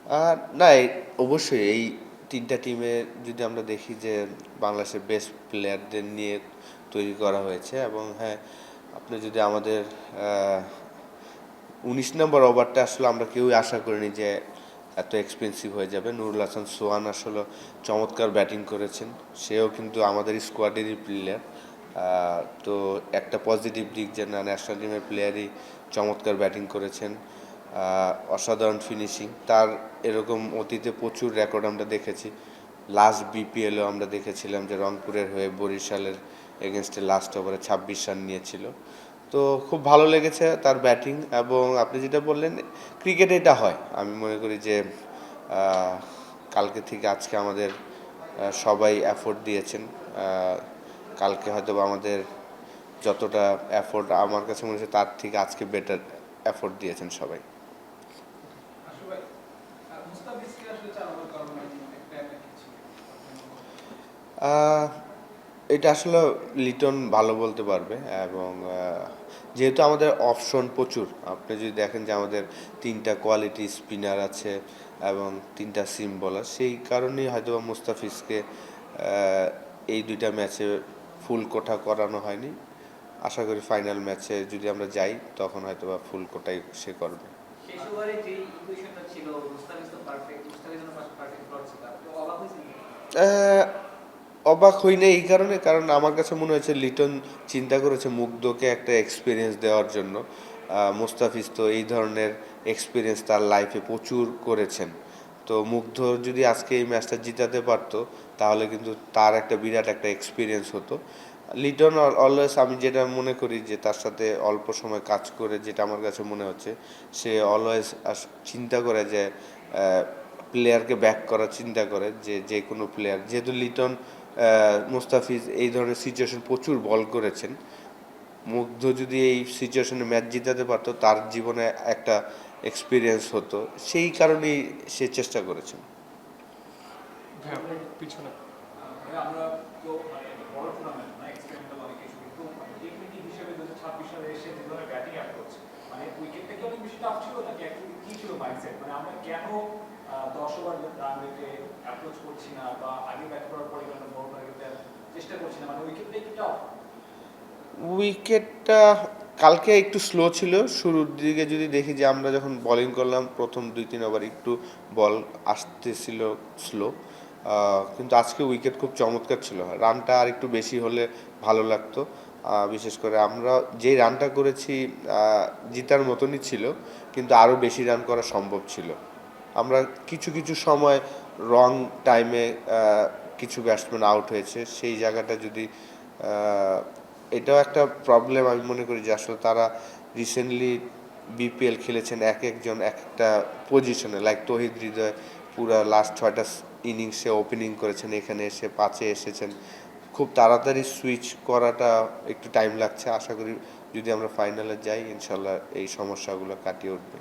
না, অবশ্যই এই ৩টা টিমে যদি আমরা দেখি যে বাংলাদেশের বেস্ট প্লেয়ারদের নিয়ে তৈরি করা হয়েছে এবং হ্যাঁ, আপনি যদি আমাদের ১৯ নম্বর ওভারটা আসলে আমরা কেউই আশা করিনি যে এত এক্সপেন্সিভ হয়ে যাবে। নুরুল হাসান সোহান আসলে চমৎকার ব্যাটিং করেছেন। সেও কিন্তু আমাদের স্কোয়াডেরই প্লেয়ার। তো একটা পজিটিভ দিক যে না, ন্যাশনাল টিমের প্লেয়ারই চমৎকার ব্যাটিং করেছেন। অসাধারণ ফিনিশিং তার। এরকম অতীতে প্রচুর রেকর্ড আমরা দেখেছি। লাস্ট বিপিএলও আমরা দেখেছিলাম যে রংপুরের হয়ে বরিশালের এগেনস্টে লাস্ট ওভারে ২৬ রান নিয়েছিল। তো খুব ভালো লেগেছে তার ব্যাটিং। এবং আপনি যেটা বললেন, ক্রিকেটে এটা হয়। আমি মনে করি যে কালকে থেকে আজকে আমাদের সবাই এফোর্ট দিয়েছেন। কালকে হয়তো আমাদের যতটা এফোর্ট আমার কাছে মনে হচ্ছে তার থেকে আজকে বেটার এফোর্ট দিয়েছেন সবাই। এটা আসলে লিটন ভালো বলতে পারবে। এবং যেহেতু আমাদের অপশন প্রচুর, আপনি যদি দেখেন যে আমাদের 3টা কোয়ালিটি স্পিনার আছে এবং 3টা সিম বোলার, সেই কারণেই হয়তো মুস্তাফিজকে এই 2টা ম্যাচে ফুল কোঠা করানো হয়নি। আশা করি ফাইনাল ম্যাচে যদি আমরা যাই তখন হয়তো বা ফুল কোটাই সে করবে। অবাক হই না এই কারণে, কারণ আমার কাছে মনে হয়েছে লিটন চিন্তা করেছে মুগ্ধকে একটা এক্সপিরিয়েন্স দেওয়ার জন্য। মুস্তাফিজ তো এই ধরনের এক্সপিরিয়েন্স তার লাইফে প্রচুর করেছেন। তো মুগ্ধ যদি আজকে এই ম্যাচটা জিতাতে পারতো তাহলে কিন্তু তার একটা বিরাট একটা এক্সপিরিয়েন্স হতো। লিটন অলওয়েজ, আমি যেটা মনে করি যে তার সাথে অল্প সময় কাজ করে যেটা আমার কাছে মনে হচ্ছে, সে অলওয়েজ চিন্তা করে যে প্লেয়ারকে ব্যাক করার চিন্তা করে যে যে কোনো প্লেয়ার, যেহেতু লিটন মুস্তাফিজ এই ধরনের সিচুয়েশন প্রচুর বল করেছেন। মুগ্ধ যদি এই সিচুয়েশনে ম্যাচ জিতাতে পারতো তার জীবনে একটা এক্সপিরিয়েন্স হতো, সেই কারণেই সে চেষ্টা করেছেন। পিছনে আমরা তো বড় টুর্নামেন্ট না, এক্সপেরিমেন্টাল অনেক কিছু, কিন্তু টেকনিক্যাল হিসেবে 2026 সালে এসে যে ধরনের ব্যাটিং অ্যাপ্রোচ, উইকেটটা কি অনেক বেশি টাফ ছিল নাকি অ্যাকচুয়ালি কি ছিল মাইন্ডসেট? আমরা কেন 10 ওভার রান রেটে অ্যাপ্রোচ করছি না, বা আগে ব্যাট করার পরে কেন বড় টার্গেটে চেষ্টা করছি না? উইকেটটা কি টাফ? উইকেটটা কালকে একটু স্লো ছিল শুরুর দিকে। যদি দেখি যে আমরা যখন বোলিং করলাম প্রথম 2-3 ওভার একটু বল আসতেছিল স্লো, কিন্তু আজকে উইকেট খুব চমৎকার ছিল। রানটা আর একটু বেশি হলে ভালো লাগতো। বিশেষ করে আমরা যেই রানটা করেছি জিতার মতনই ছিল, কিন্তু আরও বেশি রান করা সম্ভব ছিল। আমরা কিছু কিছু সময় রং টাইমে কিছু ব্যাটসম্যান আউট হয়েছে, সেই জায়গাটা যদি এটাও একটা প্রবলেম। আমি মনে করি যে আসলে তারা রিসেন্টলি বিপিএল খেলেছেন এক একজন এক একটা পজিশনে, লাইক তৌহিদ হৃদয় পুরা লাস্ট 6টা ইনিংসে ওপেনিং করেছেন, এখানে এসে 5-এ এসেছেন। খুব তাড়াতাড়ি সুইচ করাটা একটু টাইম লাগছে। আশা করি যদি আমরা ফাইনালে যাই ইনশাল্লাহ এই সমস্যাগুলো কাটিয়ে উঠবে।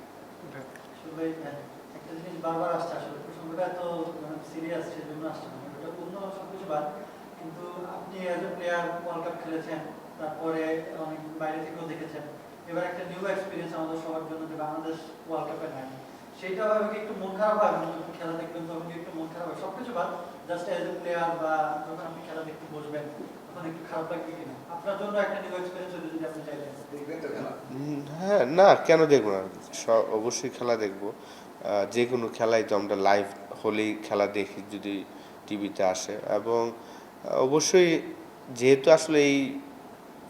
একটা জিনিস বারবার আসছে, আসলে প্রসঙ্গটা এত সিরিয়াস সেজন্য আসছে না, ওটা অন্য সবকিছু বাদ। কিন্তু আপনি as a player world cup খেলেছেন, তারপরে অনেক বাইরে থেকেও দেখেছেন। এবার একটা নিউ এক্সপিরিয়েন্স আমাদের সবার জন্য যে বাংলাদেশ ওয়ার্ল্ড কাপে নাই, সেইটা ভাবে একটু মন খারাপ হয়। যখন খেলা দেখবেন তখন একটু মন খারাপ হয়, সবকিছু বাদ, জাস্ট এজ এ প্লেয়ার বা যখন আপনি খেলা দেখতে বসবেন তখন একটু খারাপ লাগবে কিনা? আপনার জন্য একটা নিউ এক্সপিরিয়েন্স হতে যদি আপনি চাইতেন দেখবেন তো খেলা? হ্যাঁ, না কেন দেখবো না, অবশ্যই খেলা দেখবো। যে কোনো খেলাই তো আমরা লাইভ হলেই খেলা দেখি যদি টিভিতে আসে। এবং অবশ্যই যেহেতু আসলে এই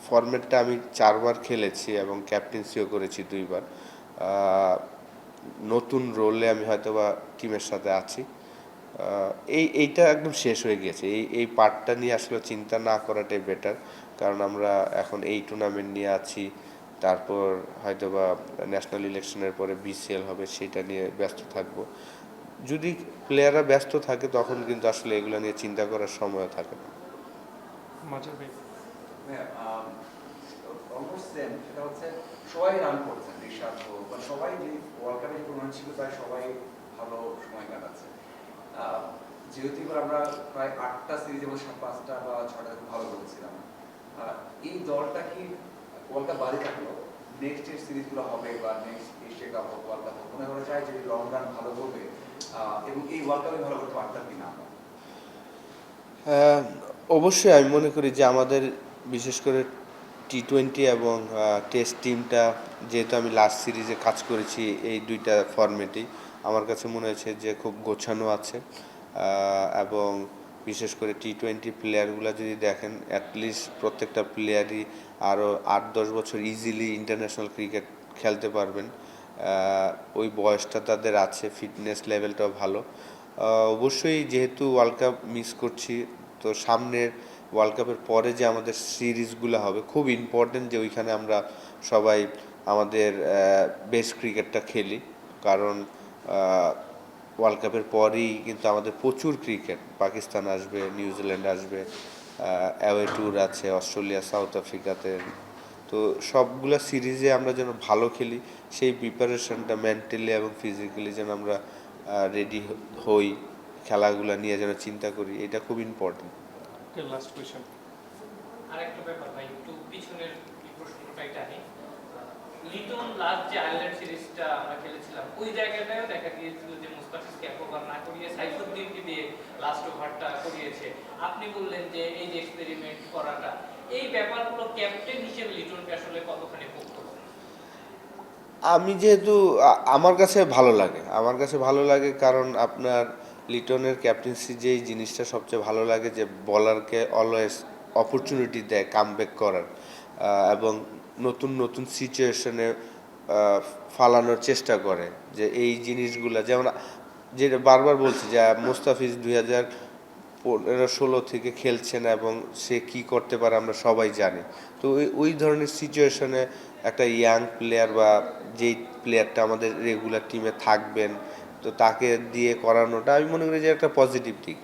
ফরম্যাটটা আমি 4বার খেলেছি এবং ক্যাপ্টেন্সিও করেছি 2বার, নতুন রোলে আমি হয়তোবা টিমের সাথে আছি। এইটা একদম শেষ হয়ে গেছে। এই পার্টটা নিয়ে আসলে চিন্তা না করাটাই বেটার, কারণ আমরা এখন এই টুর্নামেন্ট নিয়ে আছি। তারপর হয়তোবা ন্যাশনাল ইলেকশনের পরে বিসিএল হবে, সেটা নিয়ে ব্যস্ত থাকবো। যদি প্লেয়াররা ব্যস্ত থাকে তখন কিন্তু আসলে এগুলো নিয়ে চিন্তা করার সময়ও থাকে না। অলমোস্ট সেম, সেটা হচ্ছে সবাই রান করছেন, ঋষাদ হোক বা সবাই যে ওয়ার্ল্ড কাপে টুর্নামেন্ট ছিল তাই সবাই ভালো সময় কাটাচ্ছে। যেহেতু এবার আমরা প্রায় 8টা সিরিজে বলছি 5টা বা 6টা ভালো করেছিলাম, এই দলটা কি ওয়ার্ল্ড কাপ বাদে থাকলো নেক্সট এর সিরিজগুলো হবে বা নেক্সট এশিয়া কাপ হোক ওয়ার্ল্ড কাপ হোক, মনে করা যায় যদি লং রান ভালো করবে এবং এই ওয়ার্ল্ড কাপে ভালো করতে পারতাম কিনা আমরা? আহ, অবশ্যই আমি মনে করি যে আমাদের বিশেষ করে টি-20 এবং টেস্ট টিমটা, যেহেতু আমি লাস্ট সিরিজে কাজ করেছি এই দুইটা ফরম্যাটেই, আমার কাছে মনে হয়েছে যে খুব গোছানো আছে। এবং বিশেষ করে টি-20 প্লেয়ারগুলো যদি দেখেন, অ্যাটলিস্ট প্রত্যেকটা প্লেয়ারই আরও 8-10 বছর ইজিলি ইন্টারন্যাশনাল ক্রিকেট খেলতে পারবেন। ওই বয়সটা তাদের আছে, ফিটনেস লেভেলটাও ভালো। অবশ্যই যেহেতু ওয়ার্ল্ড কাপ মিস করছি, তো সামনের ওয়ার্ল্ড কাপের পরে যে আমাদের সিরিজগুলো হবে খুব ইম্পর্টেন্ট, যে ওইখানে আমরা সবাই আমাদের বেস্ট ক্রিকেটটা খেলি। কারণ ওয়ার্ল্ড কাপের পরেই কিন্তু আমাদের প্রচুর ক্রিকেট, পাকিস্তান আসবে, নিউজিল্যান্ড আসবে, অ্যাওয়ে ট্যুর আছে অস্ট্রেলিয়া, সাউথ আফ্রিকাতে। তো সবগুলা সিরিজে আমরা যেন ভালো খেলি, সেই প্রিপারেশনটা মেন্টালি এবং ফিজিক্যালি যেন আমরা রেডি হই, খেলাগুলো নিয়ে যেন চিন্তা করি, এটা খুব ইম্পর্টেন্ট। Last question. আরেকটা ব্যাপার ভাই, একটু পিছনের এই প্রশ্নটাই টানি। লিটন লাস্ট যে আয়ারল্যান্ড সিরিজটা আমরা খেলেছিলাম, ওই জায়গাটায় দেখা গিয়েছিল যে মুস্তাফিজকে এক ওভার না করিয়ে সাইফুদ্দিনকে দিয়ে লাস্ট ওভারটা করিয়েছে। আপনি বললেন যে এই যে এক্সপেরিমেন্ট করাটা, এই ব্যাপারগুলো ক্যাপ্টেন হিসেবে লিটনকে আসলে কতখানি পোক্ত করে? আমি যেহেতু আমার কাছে ভালো লাগে কারণ আপনার লিটনের ক্যাপ্টেন্সি যেই জিনিসটা সবচেয়ে ভালো লাগে, যে বলারকে অলওয়েজ অপরচুনিটি দেয় কামব্যাক করার, এবং নতুন নতুন সিচুয়েশনে ফালানোর চেষ্টা করে। যে এই জিনিসগুলা যেমন, যেটা বারবার বলছি যে মুস্তাফিজ 2015-16 থেকে খেলছেন এবং সে কি করতে পারে আমরা সবাই জানি। তো ওই ধরনের সিচুয়েশনে একটা ইয়াং প্লেয়ার বা যেই প্লেয়ারটা আমাদের রেগুলার টিমে থাকবেন, তো তাকে দিয়ে করানোটা আমি মনে করি যে একটা পজিটিভ দিক।